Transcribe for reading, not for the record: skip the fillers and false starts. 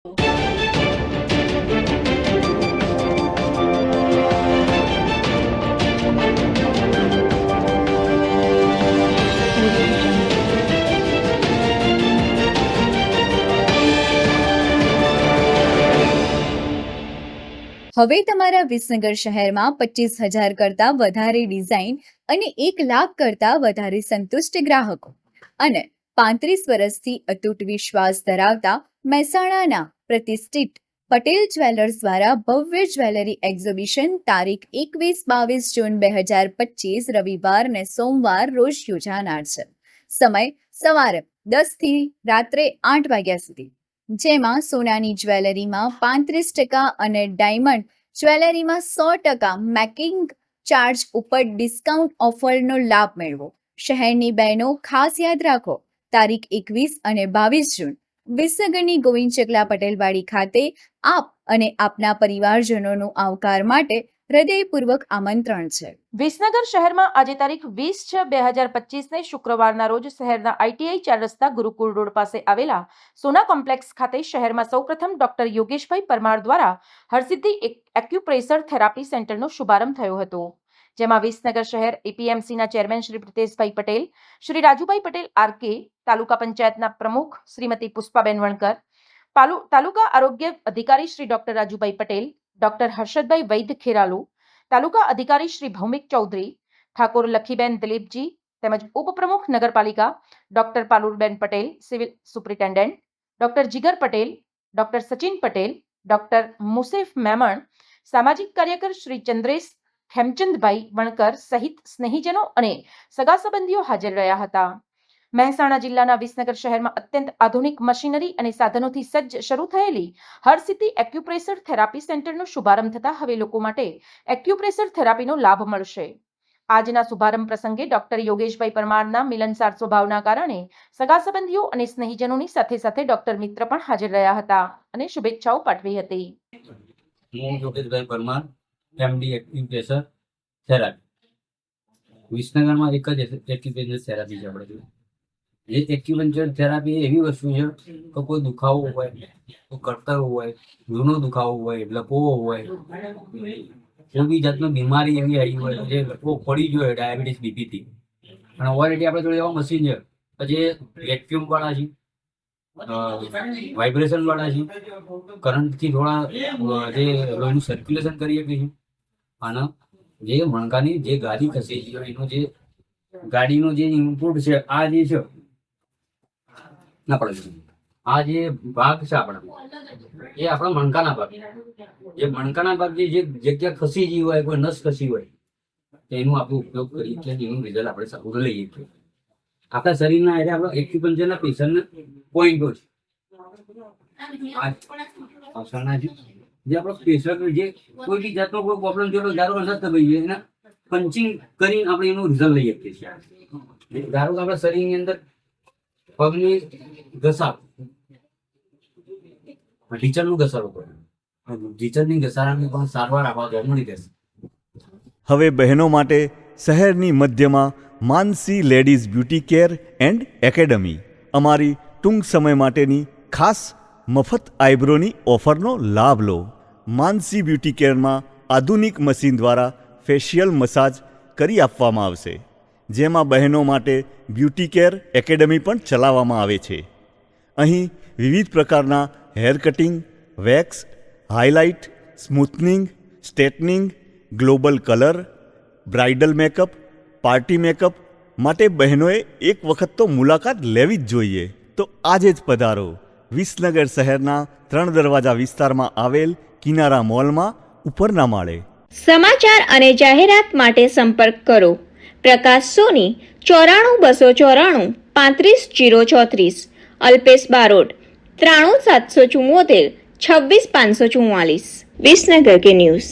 હવે તમારા વિસનગર શહેરમાં 25,000 કરતાં વધારે ડિઝાઇન અને 1 લાખ કરતાં વધારે સંતુષ્ટ ગ્રાહકો અને 35 વર્ષથી અતૂટ વિશ્વાસ ધરાવતા મહેસાણાના પ્રતિષ્ઠિત પટેલ જ્વેલર્સ દ્વારા ભવ્ય જ્વેલરી એક્ઝિબિશન તારીખ 21-22 જૂન 2025 રવિવાર અને સોમવાર રોજ યોજાનાર છે. સમય સવારે 10 થી રાત્રે 8 વાગ્યા સુધી. જેમાં સોનાની જ્વેલરીમાં 35% અને ડાયમંડ જ્વેલરીમાં 100% મેકિંગ ચાર્જ ઉપર ડિસ્કાઉન્ટ ઓફરનો લાભ મેળવો. શહેરની બહેનો ખાસ યાદ રાખો, તારીખ 21 અને 22 જૂન વિસનગરની ગોવિંદ ચકલા પટેલવાડી ખાતે આપ અને આપના પરિવારજનોનું આવકાર માટે હૃદયપૂર્વક આમંત્રણ છે. વિસનગર શહેરમાં આજે તારીખ 20/6/2025 શુક્રવારના રોજ શહેરના ITI 4 રસ્તા ગુરુકુળ રોડ પાસે આવેલા સોના કોમ્પ્લેક્સ ખાતે શહેરમાં સૌપ્રથમ ડોક્ટર યોગેશભાઈ પરમાર દ્વારા હરસિદ્ધિ એક્યુપ્રેશર થેરાપી સેન્ટરનો શુભારંભ થયો હતો. જેમાં વિસનગર શહેર APMCના ચેરમેન શ્રી પ્રિતેશભાઈ પટેલ, શ્રી રાજુભાઈ પટેલ RK, તાલુકા પંચાયતના પ્રમુખ શ્રીમતી પુષ્પાબેન વણકર, તાલુકા આરોગ્ય અધિકારી શ્રી ડોક્ટર રાજુભાઈ પટેલ, ડોક્ટર હર્ષદભાઈ વૈદ્ય ખેરાલુ, તાલુકા અધિકારી શ્રી ભૌમિક ચૌધરી, ઠાકોર લખીબેન દિલીપજી તેમજ ઉપપ્રમુખ નગરપાલિકા doctor Palurben Patel, civil superintendent doctor Jigar Patel, doctor Sachin Patel, doctor Musef Memon, સામાજિક કાર્યકર શ્રી ચંદ્રેશ ખેમચંદભાઈ વણકર સહિત સ્નેહીજનો અને સગા સંબંધીઓ હાજર રહ્યા હતા. મહેસાણા જિલ્લાના વિસનગર શહેરમાં અત્યંત આધુનિક મશીનરી અને સાધનોથી સજ્જ શરૂ થયેલી હરસિદ્ધિ એક્યુપ્રેશર થેરાપી સેન્ટરનો શુભારંભ થતા હવે લોકો માટે એક્યુપ્રેશર થેરાપીનો લાભ મળશે. આજના શુભારંભ પ્રસંગે ડોક્ટર યોગેશભાઈ પરમારના મિલનસાર સ્વભાવના કારણે સગા સંબંધીઓ અને સ્નેહીજનોની સાથે સાથે ડોક્ટર મિત્ર પણ હાજર રહ્યા હતા અને શુભેચ્છાઓ પાઠવી હતી. હું યોગેશભાઈ પરમાર, MD એક્યુપ્રેશર થેરાપી. વિસનગરમાં એક જ એક્યુપ્રેશર થેરાપી છે આપણે. એ એક્યુપંક્ચર થેરાપી એવી વસ્તુ છે કે કોઈ દુખાવો હોય, કોઈ કળતર હોય, જૂનો દુખાવો હોય, લકવો હોય, કોઈ બી જાતની બીમારી એવી આવી હોય જે લકવો પડી ગયો હોય ડાયાબિટીસ બીપીથી, અને ઓલરેડી આપણે જોડે એવા મશીન છે જે વેક્યુમ વાળા છે, વાઇબ્રેશન વાળા છે, કરંટથી થોડા જે લોહીનું સર્ક્યુલેશન કરી શકે છે, અને જે મણકાની જે ગાડી ખસે છે એનો જે ગાડીનો જે ઇનપુટ છે આ જે છે આ જે ભાગ છે આપણા એ આપણા મણકાના ભાગ. જે મણકાના ભાગ જે જગ્યા ખસી ગઈ હોય, કોઈ નસ ખસી હોય એનો આપણે ઉપયોગ કરીએ એટલે એનું રિઝલ્ટ આપણે સારું લઈએ છીએ. આપણા શરીરના એટલે આપણા એક્યુપંક્ચરના પેશન્ટના પોઈન્ટો છે જે આપણો પેશન્ટ જે કોઈ બી જાતનો કોઈ પ્રોબ્લેમ થયો ધારો ન થયો એના પંચિંગ કરીને આપણે એનું રિઝલ્ટ લઈ શકીએ છીએ. ધારો કે આપણા શરીરની અંદર પગની ઘસારો, ઢીચણનું ઘસારો પડે, ઢીચણની ઘસારાની પણ સારવાર આપવા મળી રહેશે. હવે બહેનો માટે શહેરની મધ્યમાં Mansi ladies beauty care and academy અમારી ટૂંક સમય માટેની ખાસ મફત આઈબ્રોની ઓફરનો લાભ લો. માનસી બ્યુટી કેરમાં આધુનિક મશીન દ્વારા ફેશિયલ મસાજ કરી આપવામાં આવશે, જેમાં બહેનો માટે બ્યુટી કેર એકેડમી પણ ચલાવવામાં આવે છે. અહીં વિવિધ પ્રકારના hair cutting, wax, highlight, smoothening, straightening, global colour, bridal makeup, party makeup માટે બહેનોએ એક વખત તો મુલાકાત લેવી જ જોઈએ. તો આજે જ પધારો વિસનગર શહેરના 3 દરવાજા વિસ્તારમાં આવેલ કિનારા મોલમાં ઉપરના માળે. સમાચાર અને જાહેરાત માટે સંપર્ક કરો પ્રકાશ સોની 94 294 35 034, અલ્પેશ બારોટ 93 774 26 544. વિસનગર કે ન્યૂઝ.